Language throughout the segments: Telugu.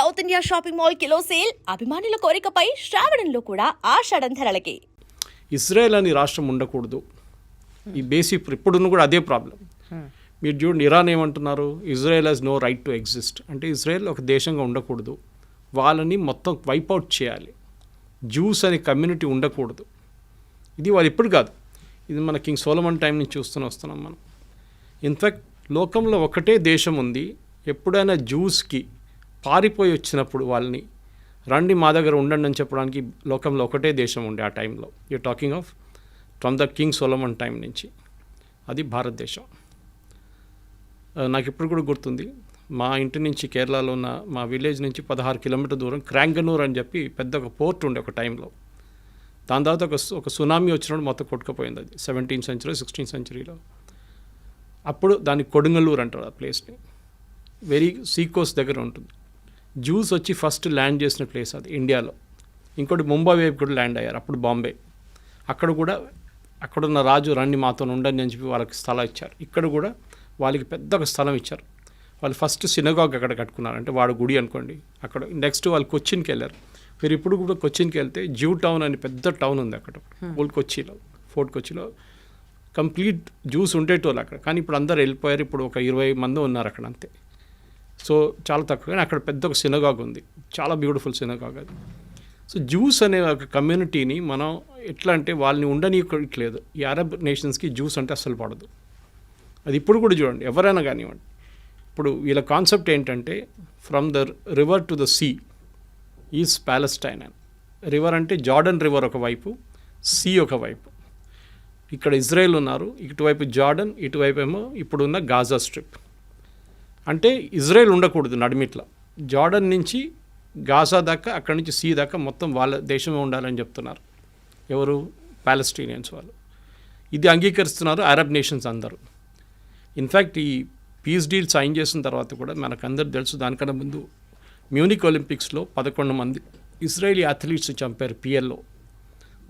South India shopping mall kilo sale అభిమానుల కోరికపై శ్రావణంలో కూడా ఆషాఢం ధరలకి. ఇజ్రాయెల్ అని రాష్ట్రం ఉండకూడదు, ఈ బేసిక్ ఇప్పుడున్న కూడా అదే ప్రాబ్లం. మీరు చూడండి, ఇరాన్ ఏమంటున్నారు, Israel has no right to exist. అంటే ఇజ్రాయెల్ ఒక దేశంగా ఉండకూడదు, వాళ్ళని మొత్తం వైపౌట్ చేయాలి, జ్యూస్ అనే కమ్యూనిటీ ఉండకూడదు. ఇది వాళ్ళు ఇప్పుడు కాదు, ఇది మన కింగ్ సోలమన్ టైం నుంచి వస్తున్నాం మనం. ఇన్ఫ్యాక్ట్ లోకంలో ఒకటే దేశం ఉంది, ఎప్పుడైనా జ్యూస్కి పారిపోయి వచ్చినప్పుడు వాళ్ళని రండి మా దగ్గర ఉండండి అని చెప్పడానికి లోకంలో ఒకటే దేశం ఉండే ఆ టైంలో. You talking of from the king Solomon time నుంచి, అది భారతదేశం. నాకు ఇప్పుడు కూడా గుర్తుంది, మా ఇంటి నుంచి కేరళలో ఉన్న మా విలేజ్ నుంచి 16 కిలోమీటర్ దూరం క్రాంగనూర్ అని చెప్పి పెద్ద ఒక పోర్ట్ ఉండే ఒక టైంలో. దాని తర్వాత ఒక సునామీ వచ్చినప్పుడు మొత్తం కొట్టుకుపోయింది. అది 17th century 16th centuryలో. అప్పుడు దాన్ని కొడుంగలూరు అంటారు ఆ ప్లేస్ని. వెరీ సీకోస్ట్ దగ్గర ఉంటుంది. జ్యూస్ వచ్చి ఫస్ట్ ల్యాండ్ చేసిన ప్లేస్ అది ఇండియాలో. ఇంకోటి ముంబై వైపు కూడా ల్యాండ్ అయ్యారు, అప్పుడు బాంబే. అక్కడ కూడా అక్కడున్న రాజు రండి మాతో ఉండని అని చెప్పి వాళ్ళకి స్థలం ఇచ్చారు. ఇక్కడ కూడా వాళ్ళకి పెద్ద ఒక స్థలం ఇచ్చారు. వాళ్ళు ఫస్ట్ సినగాగ్ అక్కడ కట్టుకున్నారు, అంటే వాడు గుడి అనుకోండి. అక్కడ నెక్స్ట్ వాళ్ళు కొచ్చిన్కి వెళ్ళారు. మీరు ఇప్పుడు కూడా కొచ్చిన్కి వెళ్తే జ్యూ టౌన్ అని పెద్ద టౌన్ ఉంది అక్కడ, ఓల్డ్ కొచ్చిలో, ఫోర్ట్ కొచ్చిలో. కంప్లీట్ జ్యూస్ ఉండేటోళ్ళు అక్కడ, కానీ ఇప్పుడు అందరు వెళ్ళిపోయారు. ఇప్పుడు ఒక 20 మంది ఉన్నారు అక్కడ అంతే. సో చాలా తక్కువ, కానీ అక్కడ పెద్ద ఒక సినగాగ్ ఉంది, చాలా బ్యూటిఫుల్ సినగాగ్ అది. సో జ్యూస్ అనే ఒక కమ్యూనిటీని మనం ఎట్లా అంటే వాళ్ళని ఉండనీయట్లేదు. ఈ అరబ్ నేషన్స్కి జ్యూస్ అంటే అస్సలు పడదు. అది ఇప్పుడు కూడా చూడండి, ఎవరైనా కానివ్వండి. ఇప్పుడు వీళ్ళ కాన్సెప్ట్ ఏంటంటే from the river to the sea is Palestine అని. రివర్ అంటే జార్డన్ రివర్ ఒకవైపు, సీ ఒకవైపు. ఇక్కడ ఇజ్రాయెల్ ఉన్నారు, ఇటువైపు జార్డన్, ఇటువైపు ఏమో ఇప్పుడున్న గాజా స్ట్రిప్. అంటే ఇజ్రాయెల్ ఉండకూడదు నడిమిట్ల, జార్డన్ నుంచి గాజా దాకా, అక్కడి నుంచి సీ దాకా మొత్తం వాళ్ళ దేశమే ఉండాలని చెప్తున్నారు. ఎవరు? ప్యాలెస్టీనియన్స్ వాళ్ళు. ఇది అంగీకరిస్తున్నారు అరబ్ నేషన్స్ అందరూ. ఇన్ఫ్యాక్ట్ ఈ పీస్ డీల్ సైన్ చేసిన తర్వాత కూడా మనకందరూ తెలుసు, దానికన్నా ముందు మ్యూనిక్ ఒలింపిక్స్లో 11 మంది ఇజ్రాయేలీ అథ్లీట్స్ చంపారు పిఎల్లో.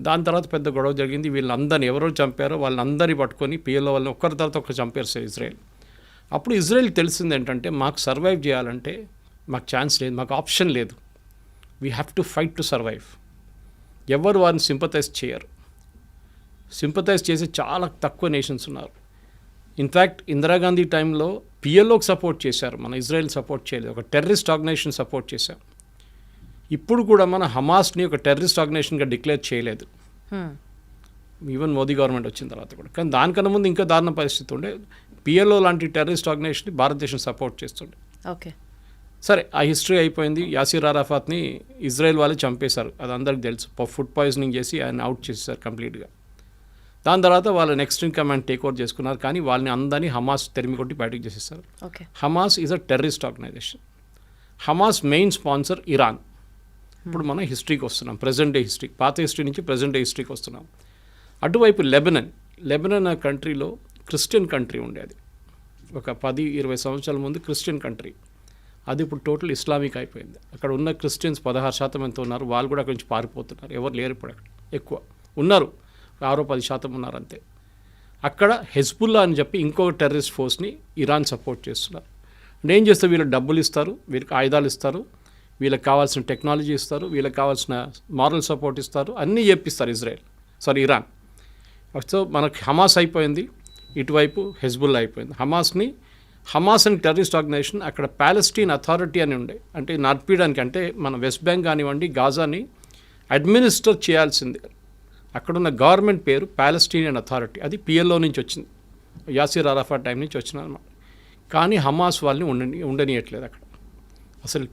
దాని తర్వాత పెద్ద గొడవ జరిగింది. వీళ్ళందరినీ ఎవరో చంపారో వాళ్ళందరినీ పట్టుకొని పిఎల్లో వాళ్ళని ఒక్కరి తర్వాత ఒకరు చంపారు సార్ ఇజ్రాయెల్. అప్పుడు ఇజ్రాయెల్ తెలిసింది ఏంటంటే మాకు సర్వైవ్ చేయాలంటే మాకు ఛాన్స్ లేదు, మాకు ఆప్షన్ లేదు, we have to fight to survive. ఎవరు వారిని సింపథైజ్ చేయరు. సింపథైజ్ చేసే చాలా తక్కువ నేషన్స్ ఉన్నారు. ఇన్ఫ్యాక్ట్ ఇందిరాగాంధీ టైంలో పిఎల్ఓకి సపోర్ట్ చేశారు, మన ఇజ్రాయెల్ సపోర్ట్ చేయలేదు. ఒక టెర్రరిస్ట్ ఆర్గనైజేషన్ సపోర్ట్ చేశాం. ఇప్పుడు కూడా మన హమాస్ని ఒక టెర్రరిస్ట్ ఆర్గనైజేషన్గా డిక్లేర్ చేయలేదు, ఈవెన్ మోదీ గవర్నమెంట్ వచ్చిన తర్వాత కూడా. కానీ దానికన్నా ముందు ఇంకా దారుణ పరిస్థితి ఉండే. పిఎల్ఓ లాంటి టెర్రరిస్ట్ ఆర్గనైజేషన్ని భారతదేశం సపోర్ట్ చేస్తుండే. ఓకే, సరే ఆ హిస్టరీ అయిపోయింది. యాసిర్ అరాఫాత్ని ఇజ్రాయెల్ వాళ్ళు చంపేశారు, అది అందరికి తెలుసు. ఫుడ్ పాయిజనింగ్ చేసి ఆయన అవుట్ చేసేసారు కంప్లీట్గా. దాని తర్వాత వాళ్ళు next in command take over చేసుకున్నారు, కానీ వాళ్ళని అందరినీ హమాస్ తెరిమి కొట్టి బయటకు చేసేస్తారు. Hamas is a terrorist organisation. Hamas main sponsor Iran. ఇప్పుడు మనం హిస్టరీకి వస్తున్నాం, ప్రజెంట్ డే హిస్టరీ, పాత హిస్టరీ నుంచి ప్రజెంట్ డే హిస్టరీకి వస్తున్నాం. అటువైపు లెబనన్ కంట్రీలో క్రిస్టియన్ కంట్రీ ఉండేది. ఒక 10-20 సంవత్సరాల ముందు క్రిస్టియన్ కంట్రీ, అది ఇప్పుడు టోటల్ ఇస్లామిక్ అయిపోయింది. అక్కడ ఉన్న క్రిస్టియన్స్ 16% ఎంత ఉన్నారు, వాళ్ళు కూడా అక్కడి నుంచి పారిపోతున్నారు. ఎవరు లేరు ఇప్పుడు అక్కడ, ఎక్కువ ఉన్నారు 6-10% ఉన్నారు అంతే. అక్కడ హెజ్బుల్లా అని చెప్పి ఇంకొక టెర్రరిస్ట్ ఫోర్స్ని ఇరాన్ సపోర్ట్ చేస్తున్నారు. అంటే ఏం చేస్తారు, వీళ్ళకి డబ్బులు ఇస్తారు, వీళ్ళకి ఆయుధాలు ఇస్తారు, వీళ్ళకి కావాల్సిన టెక్నాలజీ ఇస్తారు, వీళ్ళకి కావాల్సిన మారల్ సపోర్ట్ ఇస్తారు, అన్నీ చెప్పిస్తారు ఇరాన్. సో మనకి హమాస్ అయిపోయింది, ఇటువైపు హెజ్బుల్లా అయిపోయింది. హమాస్ అని టెర్రరిస్ట్ ఆర్గనైజేషన్ అక్కడ ప్యాలెస్టీన్ అథారిటీ అని ఉండే, అంటే నడిపించడానికి, అంటే మన వెస్ట్ బ్యాంక్ కానివ్వండి గాజాని అడ్మినిస్టర్ చేయాల్సింది. అక్కడున్న గవర్నమెంట్ పేరు ప్యాలెస్టీనియన్ అథారిటీ, అది పిఎల్ఓ నుంచి వచ్చింది, యాసిర్ అరాఫాత్ టైం నుంచి వచ్చింది అనమాట. కానీ హమాస్ వాళ్ళని ఉండనియట్లేదు అక్కడ అసలు.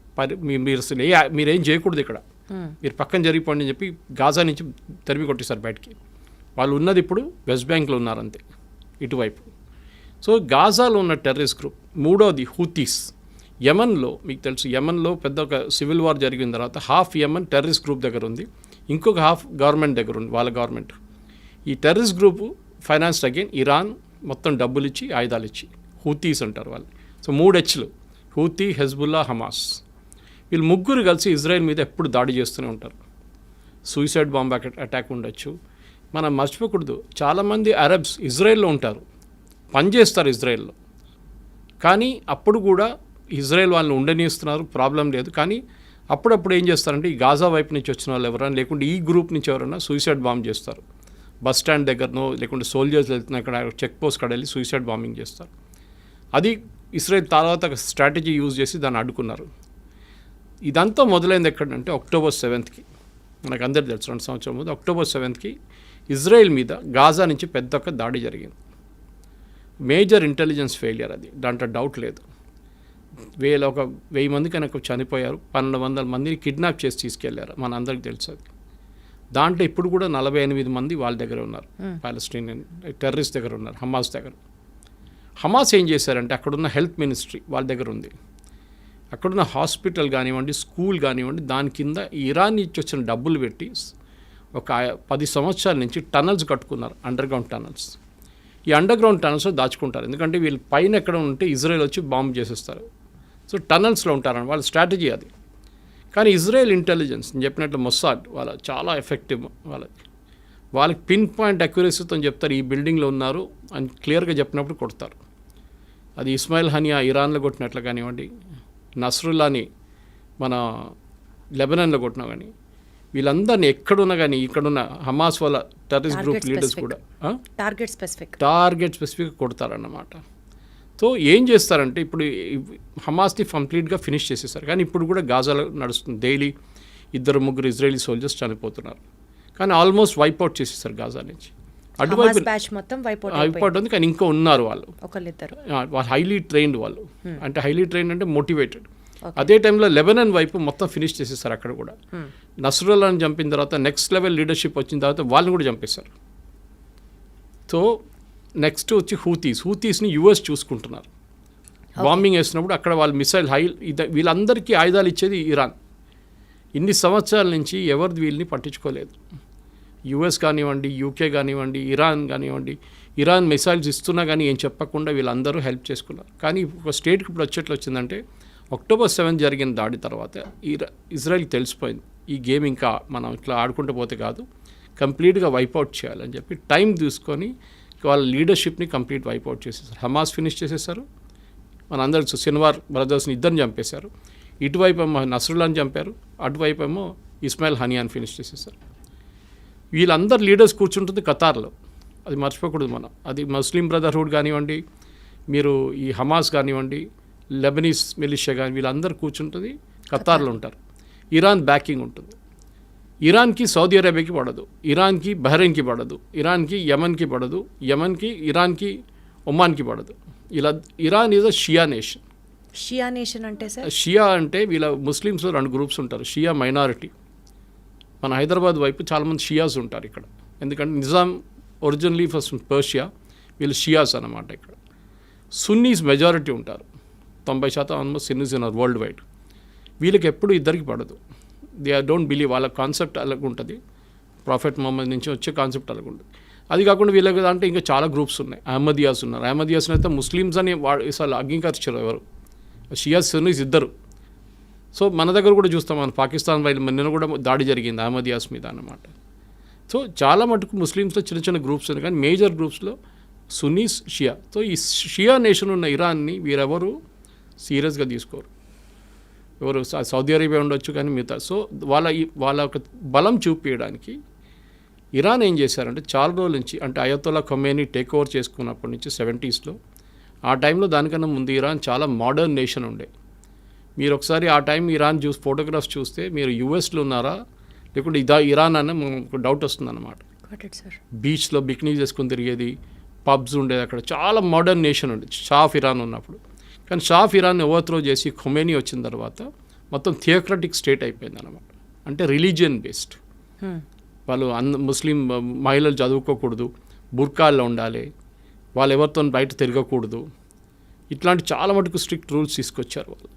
మీరు అసలు మీరేం చేయకూడదు ఇక్కడ, మీరు పక్కన జరిగిపోండి అని చెప్పి గాజా నుంచి తరిమి కొట్టేశారు బయటికి. వాళ్ళు ఉన్నది ఇప్పుడు వెస్ట్ బ్యాంక్లో ఉన్నారంతే ఇటువైపు. సో గాజాలో ఉన్న టెర్రరిస్ట్ గ్రూప్. మూడోది హూతీస్. యమన్లో మీకు తెలుసు, యమన్లో పెద్ద ఒక సివిల్ వార్ జరిగిన తర్వాత హాఫ్ యమన్ టెర్రరిస్ట్ గ్రూప్ దగ్గర ఉంది, ఇంకొక హాఫ్ గవర్నమెంట్ దగ్గర ఉంది, వాళ్ళ గవర్నమెంట్. ఈ terrorist group financed again Iran, మొత్తం డబ్బులు ఇచ్చి ఆయుధాలు ఇచ్చి. హూతీస్ అంటారు వాళ్ళు. So 3 H's, Houthi, Hezbollah, Hamas. వీళ్ళు ముగ్గురు కలిసి ఇజ్రాయెల్ మీద ఎప్పుడు దాడి చేస్తూనే ఉంటారు. సూసైడ్ బాంబ్ అటాక్ ఉండొచ్చు. మనం మర్చిపోకూడదు, చాలామంది అరబ్స్ ఇజ్రాయెల్లో ఉంటారు, పనిచేస్తారు ఇజ్రాయెల్లో, కానీ అప్పుడు కూడా ఇజ్రాయెల్ వాళ్ళని ఉండనిస్తున్నారు, ప్రాబ్లం లేదు. కానీ అప్పుడప్పుడు ఏం చేస్తారంటే ఈ గాజా వైపు నుంచి వచ్చిన వాళ్ళు ఎవరైనా లేకుంటే ఈ గ్రూప్ నుంచి ఎవరైనా సూసైడ్ బాంబ్ చేస్తారు. బస్ స్టాండ్ దగ్గరనో లేకుంటే సోల్జర్స్ వెళ్తున్న ఇక్కడ చెక్ పోస్ట్ కాడ వెళ్ళి సూసైడ్ బాంబింగ్ చేస్తారు. అది ఇజ్రాయెల్ తర్వాత స్ట్రాటజీ యూజ్ చేసి దాన్ని అడ్డుకున్నారు. ఇదంతా మొదలైంది ఎక్కడంటే October 7th మనకు అందరికీ తెలుసు 2 సంవత్సరాల ముందు October 7th ఇజ్రాయెల్ మీద గాజా నుంచి పెద్ద ఒక దాడి జరిగింది. మేజర్ ఇంటెలిజెన్స్ ఫెయిలియర్ అది, దాంట్లో డౌట్ లేదు. 1000 మంది కనుక చనిపోయారు, 1200 మందిని కిడ్నాప్ చేసి తీసుకెళ్లారు, మన అందరికి తెలుసు అది. దాంట్లో ఇప్పుడు కూడా 48 మంది వాళ్ళ దగ్గర ఉన్నారు, పాలస్టీనియన్ టెర్రరిస్ట్ దగ్గర ఉన్నారు, హమాస్ దగ్గర. హమాస్ ఏం చేశారంటే అక్కడున్న హెల్త్ మినిస్ట్రీ వాళ్ళ దగ్గర ఉంది, అక్కడున్న హాస్పిటల్ కానివ్వండి, స్కూల్ కానివ్వండి, దాని కింద ఇరాన్ నుంచి వచ్చిన డబ్బులు పెట్టి ఒక 10 సంవత్సరాల నుంచి టనల్స్ కట్టుకున్నారు, అండర్గ్రౌండ్ టనల్స్. ఈ అండర్గ్రౌండ్ టనల్స్లో దాచుకుంటారు, ఎందుకంటే వీళ్ళు పైన ఎక్కడ ఉంటే ఇజ్రాయెల్ వచ్చి బాంబు చేసేస్తారు. సో టనల్స్లో ఉంటారని వాళ్ళ స్ట్రాటజీ అది. కానీ ఇజ్రాయెల్ ఇంటెలిజెన్స్ నేను చెప్పినట్లు మొస్సాడ్ వాళ్ళ చాలా ఎఫెక్టివ్, వాళ్ళకి పిన్ పాయింట్ అక్యురసీతో చెప్తారు ఈ బిల్డింగ్లో ఉన్నారు అని క్లియర్గా చెప్పినప్పుడు కొడతారు. అది ఇస్మాయిల్ హనియా ఇరాన్లో కొట్టినట్లు కానివ్వండి, నస్రుల్లాని మన లెబనాన్లో కొట్టినా కానీ, వీళ్ళందరినీ ఎక్కడున్నా కానీ ఇక్కడున్న హమాస్ వాళ్ళ టెర్రరిస్ట్ గ్రూప్ లీడర్స్ కూడా టార్గెట్ స్పెసిఫిక్ కొడతారన్నమాట. సో ఏం చేస్తారంటే ఇప్పుడు హమాస్ని కంప్లీట్గా ఫినిష్ చేసేసారు. కానీ ఇప్పుడు కూడా గాజాలో నడుస్తుంది, డైలీ 2-3 ఇజ్రాయలీ సోల్జర్స్ చనిపోతున్నారు. కానీ ఆల్మోస్ట్ వైప్అవుట్ చేసేసారు గాజా నుంచి. అటువైపు వైప్అవుట్ ఉంది, కానీ ఇంకా ఉన్నారు వాళ్ళు హైలీ ట్రైన్డ్ వాళ్ళు. అంటే హైలీ ట్రైన్డ్ అంటే మోటివేటెడ్. అదే టైంలో లెబనాన్ వైపు మొత్తం ఫినిష్ చేసేసారు అక్కడ కూడా. నస్రుల్లాని చంపిన తర్వాత నెక్స్ట్ లెవెల్ లీడర్షిప్ వచ్చిన తర్వాత వాళ్ళని కూడా చంపేశారు. సో నెక్స్ట్ వచ్చి హూతీస్ని యుఎస్ చూసుకుంటున్నారు. బాంబింగ్ వేసినప్పుడు అక్కడ వాళ్ళు మిసైల్ వీళ్ళందరికీ ఆయుధాలు ఇచ్చేది ఇరాన్. ఇన్ని సంవత్సరాల నుంచి ఎవరిది వీళ్ళని పట్టించుకోలేదు. యుఎస్ కానివ్వండి, యూకే కానివ్వండి, ఇరాన్ కానివ్వండి, ఇరాన్ మిసైల్స్ ఇస్తున్నా కానీ ఏం చెప్పకుండా వీళ్ళందరూ హెల్ప్ చేసుకున్నారు. కానీ ఒక స్టేట్కి ఇప్పుడు వచ్చేట్లు వచ్చిందంటే October 7 జరిగిన దాడి తర్వాత ఇజ్రాయెల్కి తెలిసిపోయింది ఈ గేమ్ ఇంకా మనం ఇట్లా ఆడుకుంటూ పోతే కాదు, కంప్లీట్గా వైప్అవుట్ చేయాలని చెప్పి టైం తీసుకొని వాళ్ళ లీడర్షిప్ని కంప్లీట్ వైప్అవుట్ చేసేసారు. హమాస్ ఫినిష్ చేసేసారు, మనందరూ సిన్వార్ బ్రదర్స్ని ఇద్దరిని చంపేశారు. ఇటువైపు ఏమో నస్రుల్లాని చంపారు, అటువైపు ఏమో ఇస్మాయిల్ హనియాని ఫినిష్ చేసేసారు. వీళ్ళందరు లీడర్స్ కూర్చుంటుంది ఖతార్లో, అది మర్చిపోకూడదు మనం. అది ముస్లిం బ్రదర్హుడ్ కానివ్వండి, మీరు ఈ హమాస్ కానివ్వండి, లెబనీస్ మిలిషియా కానీ వీళ్ళందరూ కూర్చుంటుంది ఖతార్లో ఉంటారు. ఇరాన్ బ్యాకింగ్ ఉంటుంది. ఇరాన్కి సౌదీ అరేబియాకి పడదు, ఇరాన్కి బహ్రెయిన్కి పడదు, ఇరాన్కి యమన్కి పడదు, యమన్కి ఇరాన్కి ఒమాన్కి పడదు. ఇలా Iran is a Shia nation. Shia nation అంటే సార్, షియా అంటే వీళ్ళ ముస్లిమ్స్లో 2 గ్రూప్స్ ఉంటారు. షియా మైనారిటీ, మన హైదరాబాద్ వైపు చాలామంది షియాస్ ఉంటారు ఇక్కడ, ఎందుకంటే నిజాం ఒరిజినలీ ఫస్ట్ పర్షియా, వీళ్ళు షియాస్ అన్నమాట. ఇక్కడ సున్నీస్ మెజారిటీ ఉంటారు, 90% ఆల్మోస్ట్ సున్నీస్ ఉన్నారు వరల్డ్ వైడ్. వీళ్ళకి ఎప్పుడు ఇద్దరికి పడదు. దే డోంట్ బిలీవ్, వాళ్ళ కాన్సెప్ట్ అలాగ ఉంటుంది, ప్రాఫెట్ మొహమ్మద్ నుంచి వచ్చే కాన్సెప్ట్ అలాగ ఉంటుంది. అది కాకుండా వీళ్ళకి అంటే ఇంకా చాలా గ్రూప్స్ ఉన్నాయి. అహ్మదియాస్ ఉన్నారు, అహ్మదియాస్ని అయితే ముస్లిమ్స్ అని అసలు అంగీకరించారు ఎవరు, షియాస్ సున్నీస్ ఇద్దరు. సో మన దగ్గర కూడా చూస్తాం, మన పాకిస్తాన్ వైపు నిన్న కూడా దాడి జరిగింది అహ్మదియాస్ మీద అన్నమాట. సో చాలా మటుకు ముస్లిమ్స్లో చిన్న చిన్న గ్రూప్స్ ఉన్నాయి, కానీ మేజర్ గ్రూప్స్లో సున్నీస్ షియా. సో ఈ షియా నేషన్ ఉన్న ఇరాన్ని వీరెవరు సీరియస్గా తీసుకోరు. ఎవరు సౌదీ అరేబియా ఉండొచ్చు కానీ మిగతా. సో వాళ్ళ ఒక బలం చూపించడానికి ఇరాన్ ఏం చేశారంటే చాలా రోజుల నుంచి, అంటే అయతొల్లా ఖొమేనీ టేక్ ఓవర్ చేసుకున్నప్పటి నుంచి 70s ఆ టైంలో దానికన్నా ముందు ఇరాన్ చాలా మోడర్న్ నేషన్ ఉండే. మీరు ఒకసారి ఆ టైం ఇరాన్ ఫోటోగ్రాఫ్స్ చూస్తే మీరు యూఎస్లో ఉన్నారా లేకుంటే ఇరాన్ అన్న ఒక డౌట్ వస్తుందన్నమాట. బీచ్లో బికినీ చేసుకుని తిరిగేది, పబ్స్ ఉండేది, అక్కడ చాలా మోడర్న్ నేషన్ ఉండేది షా ఆఫ్ ఇరాన్ ఉన్నప్పుడు. కానీ షా ఆఫ్ ఇరాన్ ఓవర్త్రో చేసి ఖొమేనీ వచ్చిన తర్వాత మొత్తం థియోక్రటిక్ స్టేట్ అయిపోయింది అన్నమాట. అంటే రిలీజియన్ బేస్డ్. వాళ్ళు ముస్లిం మహిళలు చదువుకోకూడదు, బుర్కాల్లో ఉండాలి, వాళ్ళు ఎవరితో బయట తిరగకూడదు, ఇట్లాంటి చాలా మటుకు స్ట్రిక్ట్ రూల్స్ తీసుకొచ్చారు వాళ్ళు.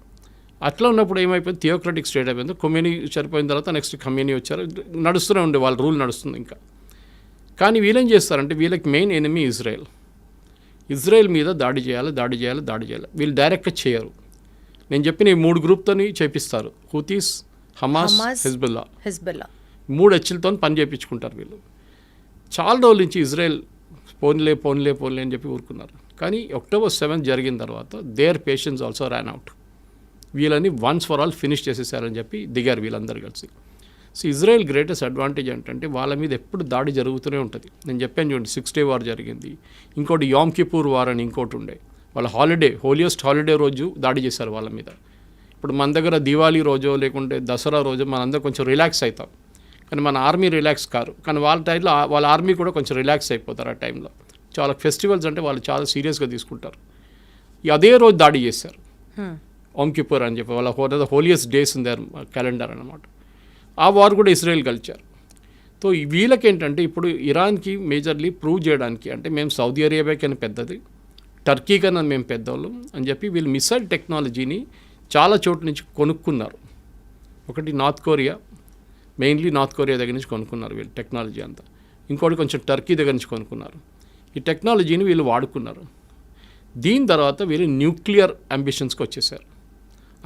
అట్లా ఉన్నప్పుడు ఏమైపోయింది, థియోక్రటిక్ స్టేట్ అయిపోయింది. ఖొమేనీ చనిపోయిన తర్వాత నెక్స్ట్ ఖొమేనీ వచ్చారు, నడుస్తూనే ఉండే వాళ్ళ రూల్ నడుస్తుంది ఇంకా. కానీ వీళ్ళేం చేస్తారంటే వీళ్ళకి మెయిన్ ఎనిమీ ఇజ్రాయెల్ మీద దాడి చేయాలి. వీళ్ళు డైరెక్ట్గా చేయరు. నేను చెప్పిన ఈ 3 గ్రూప్తోని చేపిస్తారు, హూతీస్, హమాస్, హెజ్బుల్లా. 3 హెచ్లతో పని చేయించుకుంటారు వీళ్ళు. చాలా రోజుల నుంచి ఇజ్రాయెల్ పోన్లే అని చెప్పి ఊరుకున్నారు. కానీ October 7 జరిగిన తర్వాత their patience also ran out. వీళ్ళని వన్స్ ఫర్ ఆల్ ఫినిష్ చేసేసారని చెప్పి దిగారు వీళ్ళందరూ కలిసి. సో ఇజ్రాయెల్ గ్రేటెస్ట్ అడ్వాంటేజ్ ఏంటంటే వాళ్ళ మీద ఎప్పుడు దాడి జరుగుతూనే ఉంటుంది. నేను చెప్పాను చూడండి, 6 Day వార్ జరిగింది, ఇంకోటి యామ్ కిపూర్ వార్ అని ఇంకోటి ఉండే. వాళ్ళ హాలిడే, హోలియెస్ట్ హాలిడే రోజు దాడి చేశారు వాళ్ళ మీద. ఇప్పుడు మన దగ్గర దివాళీ రోజో లేకుంటే దసరా రోజు మనందరం కొంచెం రిలాక్స్ అవుతాం, కానీ మన ఆర్మీ రిలాక్స్ కారు. కానీ వాళ్ళ టైంలో వాళ్ళ ఆర్మీ కూడా కొంచెం రిలాక్స్ అయిపోతారు ఆ టైంలో. చాలా ఫెస్టివల్స్ అంటే వాళ్ళు చాలా సీరియస్గా తీసుకుంటారు. అదే రోజు దాడి చేశారు, ఓమ్ కిపూర్ అని చెప్పి. వాళ్ళ holiest days in their calendar అనమాట. ఆ వార్ కూడా ఇజ్రాయెల్ గెలిచారు. సో వీళ్ళకేంటంటే ఇప్పుడు ఇరాన్కి మేజర్లీ ప్రూవ్ చేయడానికి, అంటే మేము సౌదీ అరేబియా కన్నా పెద్దది, టర్కీ కన్నా మేము పెద్దవాళ్ళం అని చెప్పి వీళ్ళు మిసైల్ టెక్నాలజీని చాలా చోట్ల నుంచి కొనుక్కున్నారు. ఒకటి north Korea, mainly north Korea దగ్గర నుంచి కొనుక్కున్నారు వీళ్ళు టెక్నాలజీ అంతా. ఇంకోటి కొంచెం టర్కీ దగ్గర నుంచి కొనుక్కున్నారు. ఈ టెక్నాలజీని వీళ్ళు వాడుకున్నారు. దీని తర్వాత వీళ్ళు న్యూక్లియర్ అంబిషన్స్కి వచ్చేసారు.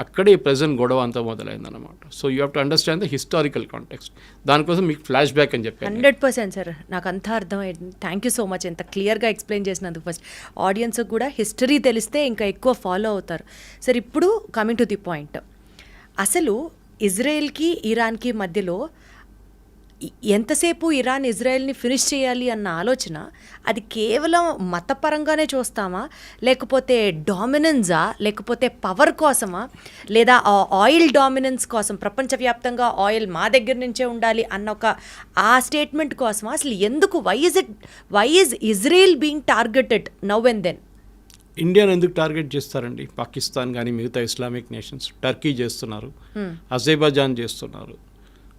అక్కడే ప్రజెంట్ గొడవ అంతా మొదలైందన్నమాట. So you have to understand the historical context. దానికోసం మీకు ఫ్లాష్ బ్యాక్ అని చెప్పాను. 100% సార్, నాకు అంతా అర్థమైంది. థ్యాంక్ యూ సో మచ్, ఎంత క్లియర్గా ఎక్స్ప్లెయిన్ చేసినందుకు. ఫస్ట్ ఆడియన్స్కి కూడా హిస్టరీ తెలిస్తే ఇంకా ఎక్కువ ఫాలో అవుతారు. సార్ ఇప్పుడు కమింగ్ టు ది పాయింట్, అసలు ఇజ్రాయెల్కి ఇరాన్కి మధ్యలో ఎంతసేపు ఇరాన్ ఇజ్రాయెల్ని ఫినిష్ చేయాలి అన్న ఆలోచన, అది కేవలం మతపరంగానే చూస్తామా, లేకపోతే డామినెన్సా, లేకపోతే పవర్ కోసమా, లేదా ఆయిల్ డామినెన్స్ కోసం, ప్రపంచవ్యాప్తంగా ఆయిల్ మా దగ్గర నుంచే ఉండాలి అన్న ఒక ఆ స్టేట్మెంట్ కోసమా? అసలు ఎందుకు, why is Israel being targeted now and then? ఇండియాను ఎందుకు టార్గెట్ చేస్తారండి? పాకిస్తాన్ కానీ మిగతా ఇస్లామిక్ నేషన్స్, టర్కీ చేస్తున్నారు, అజర్బైజాన్ చేస్తున్నారు.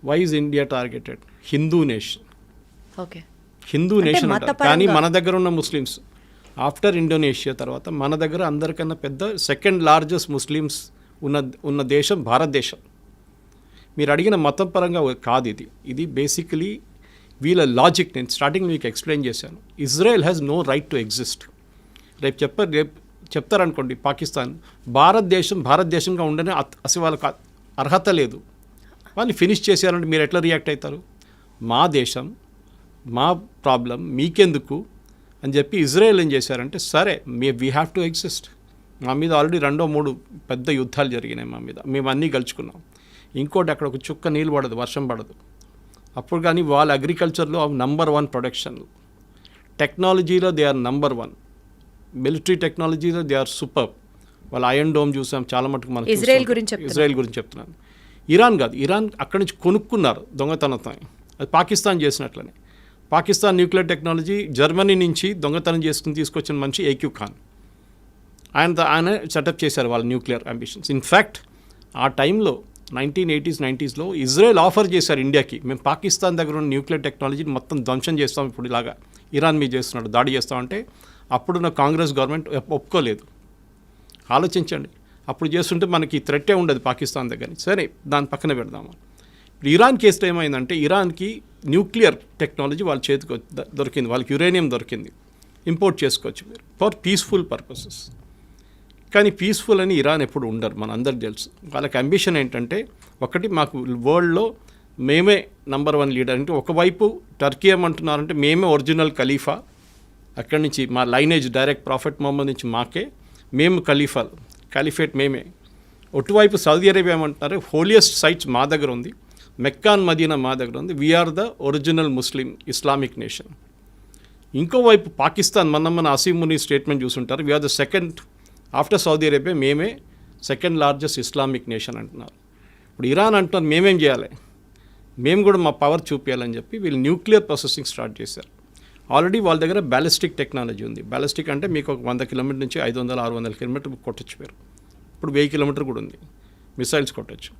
Why is India targeted? Hindu nation, okay, Hindu nation అంటారు. కానీ మన దగ్గర ఉన్న ముస్లిమ్స్ ఆఫ్టర్ ఇండోనేషియా తర్వాత మన దగ్గర అందరికన్నా పెద్ద సెకండ్ లార్జెస్ట్ ముస్లిమ్స్ ఉన్న దేశం భారతదేశం. మీరు అడిగిన మతం పరంగా కాదు ఇది. ఇది బేసికలీ వీళ్ళ లాజిక్. నేను స్టార్టింగ్ మీకు ఎక్స్ప్లెయిన్ చేశాను. Israel has no right to exist. రేపు చెప్తారనుకోండి పాకిస్తాన్, భారతదేశంగా ఉండనే అసలు వాళ్ళకి అర్హత లేదు, వాళ్ళు ఫినిష్ చేసేయాలంటే మీరు ఎట్లా రియాక్ట్ అవుతారు? మా దేశం, మా ప్రాబ్లం మీకెందుకు అని చెప్పి ఇజ్రాయెల్ ఏం చేశారంటే, సరే వీ హ్యావ్ టు ఎగ్జిస్ట్. మా మీద ఆల్రెడీ 2-3 పెద్ద యుద్ధాలు జరిగినాయి మా మీద, మేము అన్నీ గెలుచుకున్నాం. ఇంకోటి అక్కడ ఒక చుక్క నీళ్ళు పడదు, వర్షం పడదు. అప్పుడు కానీ వాళ్ళ అగ్రికల్చర్లో #1 ప్రొడక్షన్, టెక్నాలజీలో దే ఆర్ #1, మిలిటరీ టెక్నాలజీలో దే ఆర్ సూపర్. వాళ్ళ ఐరన్ డోమ్ చూసాం చాలా మటుకు. మనకి ఇజ్రాయెల్ గురించి చెప్తున్నాను. ఇరాన్ కాదు, ఇరాన్ అక్కడి నుంచి కొనుక్కున్నారు దొంగతనంతో. అది పాకిస్తాన్ చేసినట్లనే. పాకిస్తాన్ న్యూక్లియర్ టెక్నాలజీ జర్మనీ నుంచి దొంగతనం తీసుకొచ్చిన మనిషి ఏక్యూ ఖాన్. ఆయన సెటప్ చేశారు వాళ్ళ న్యూక్లియర్ అంబిషన్స్. ఇన్ఫ్యాక్ట్ ఆ టైంలో 1980s 90sలో ఇజ్రాయెల్ ఆఫర్ చేశారు ఇండియాకి, మేము పాకిస్తాన్ దగ్గర ఉన్న న్యూక్లియర్ టెక్నాలజీని మొత్తం ధ్వంసం చేస్తాం, ఇప్పుడు ఇలాగా ఇరాన్ మీద చేస్తున్నాడు, దాడి చేస్తామంటే అప్పుడున్న కాంగ్రెస్ గవర్నమెంట్ ఒప్పుకోలేదు. ఆలోచించండి, అప్పుడు చేస్తుంటే మనకి థ్రెట్టే ఉండదు పాకిస్తాన్ దగ్గర. సరే దాని పక్కన పెడదాము. ఇప్పుడు ఇరాన్ కేసులో ఏమైందంటే, ఇరాన్కి న్యూక్లియర్ టెక్నాలజీ వాళ్ళ చేతికి దొరికింది, వాళ్ళకి యురేనియం దొరికింది, ఇంపోర్ట్ చేసుకోవచ్చు మీరు ఫర్ పీస్ఫుల్ పర్పసెస్. కానీ పీస్ఫుల్ అని ఇరాన్ ఎప్పుడు ఉండరు, మన అందరికి తెలుసు. వాళ్ళకి అంబిషన్ ఏంటంటే, ఒకటి మాకు వరల్డ్లో మేమే #1 లీడర్. అంటే ఒకవైపు టర్కీ ఏమంటున్నారంటే, మేమే ఒరిజినల్ ఖలీఫా, అక్కడి నుంచి మా లైనేజ్ డైరెక్ట్ ప్రాఫెట్ మొహమ్మద్ నుంచి మాకే, మేము ఖలీఫేట్ మేమే. ఒటువైపు సౌదీ అరేబియా ఏమంటున్నారు, హోలియెస్ట్ సైట్స్ మా దగ్గర ఉంది, మెక్కాన్ మదీనా మా దగ్గర ఉంది, we're the original Muslim Islamic nation. ఇంకోవైపు పాకిస్తాన్, మన అసీం ముని స్టేట్మెంట్ చూసుంటారు, we're the second after Saudi Arabia, మేమే సెకండ్ లార్జెస్ట్ ఇస్లామిక్ నేషన్ అంటున్నారు. ఇప్పుడు ఇరాన్ అంటున్నారు మేమేం చేయాలి, మేము కూడా మా పవర్ చూపించాలని చెప్పి వీళ్ళు న్యూక్లియర్ ప్రాసెసింగ్ స్టార్ట్ చేశారు. ఆల్రెడీ వాళ్ళ దగ్గర బ్యాలిస్టిక్ టెక్నాలజీ ఉంది. బ్యాలిస్టిక్ అంటే మీకు ఒక 100 కిలోమీటర్ నుంచి 500-600 కిలోమీటర్ కొట్టచ్చు మీరు. ఇప్పుడు 1000 కిలోమీటర్ కూడా ఉంది, మిసైల్స్ కొట్టచ్చు.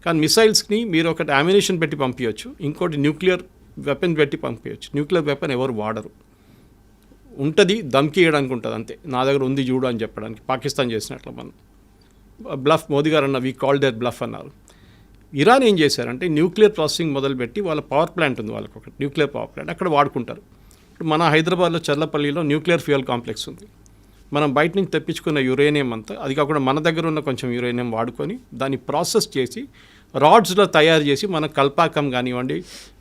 కానీ మిసైల్స్ని మీరు ఒకటి అమ్యునిషన్ పెట్టి పంపించవచ్చు, ఇంకోటి న్యూక్లియర్ వెపన్ పెట్టి పంపించవచ్చు. న్యూక్లియర్ వెపన్ ఎవరు వాడరు, ఉంటుంది దమ్కి వేయడానికి ఉంటుంది అంతే, నా దగ్గర ఉంది చూడు అని చెప్పడానికి. పాకిస్తాన్ చేసినట్లు మనం బ్లఫ్, మోదీ గారు అన్న వీ కాల్ దేర్ బ్లఫ్ అన్నారు. ఇరాన్ ఏం చేశారంటే, న్యూక్లియర్ ప్రాసెసింగ్ మొదలుపెట్టి వాళ్ళ పవర్ ప్లాంట్ ఉంది, వాళ్ళకి ఒక న్యూక్లియర్ పవర్ ప్లాంట్ అక్కడ వాడుకుంటారు. ఇప్పుడు మన హైదరాబాద్లో చర్లపల్లిలో న్యూక్లియర్ ఫ్యూయల్ కాంప్లెక్స్ ఉంది. మనం బయట నుంచి తెప్పించుకున్న యురేనియం అంతా, అది కాకుండా మన దగ్గర ఉన్న కొంచెం యురేనియం వాడుకొని దాన్ని ప్రాసెస్ చేసి రాడ్స్లో తయారు చేసి మన కల్పాకం కానివ్వండి,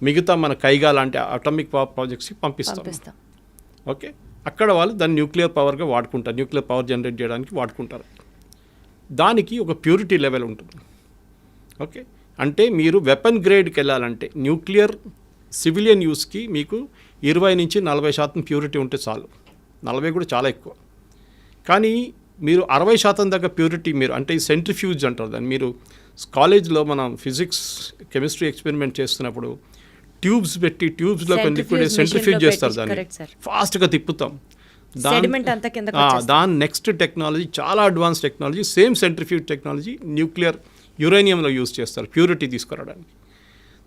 మిగతా మన కైగా లాంటి అటామిక్ పవర్ ప్రాజెక్ట్స్కి పంపిస్తాం. ఓకే, అక్కడ వాళ్ళు దాన్ని న్యూక్లియర్ పవర్గా వాడుకుంటారు, న్యూక్లియర్ పవర్ జనరేట్ చేయడానికి వాడుకుంటారు. దానికి ఒక ప్యూరిటీ లెవెల్ ఉంటుంది. ఓకే, అంటే మీరు వెపన్ గ్రేడ్కి వెళ్ళాలంటే న్యూక్లియర్ సివిలియన్ యూస్కి మీకు 20-40% ప్యూరిటీ ఉంటే చాలు. 40 కూడా చాలా ఎక్కువ. కానీ మీరు 60% దాకా ప్యూరిటీ మీరు అంటే సెంట్రిఫ్యూజ్ అంటారు దాన్ని. మీరు కాలేజ్లో మనం ఫిజిక్స్ కెమిస్ట్రీ ఎక్స్పెరిమెంట్ చేస్తున్నప్పుడు ట్యూబ్స్ పెట్టి ట్యూబ్స్లో కొన్ని లిక్విడ్ సెంట్రిఫ్యూజ్ చేస్తారు దాన్ని, ఫాస్ట్గా తిప్పుతాం. సెడిమెంట్ అంతా కిందకి దాని నెక్స్ట్ టెక్నాలజీ చాలా advance technology, same centrifuge technology nuclear యురేనియంలో యూజ్ చేస్తారు ప్యూరిటీ తీసుకురావడానికి.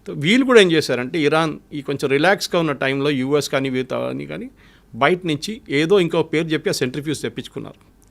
వీళ్ళు కూడా ఏం చేశారంటే ఇరాన్ ఈ కొంచెం రిలాక్స్గా ఉన్న టైంలో యూఎస్ కానీ వీళ్ళు కానీ బయట నుంచి ఏదో ఇంకో పేరు చెప్పి ఆ సెంట్రిఫ్యూజ్ తెప్పించుకున్నారు.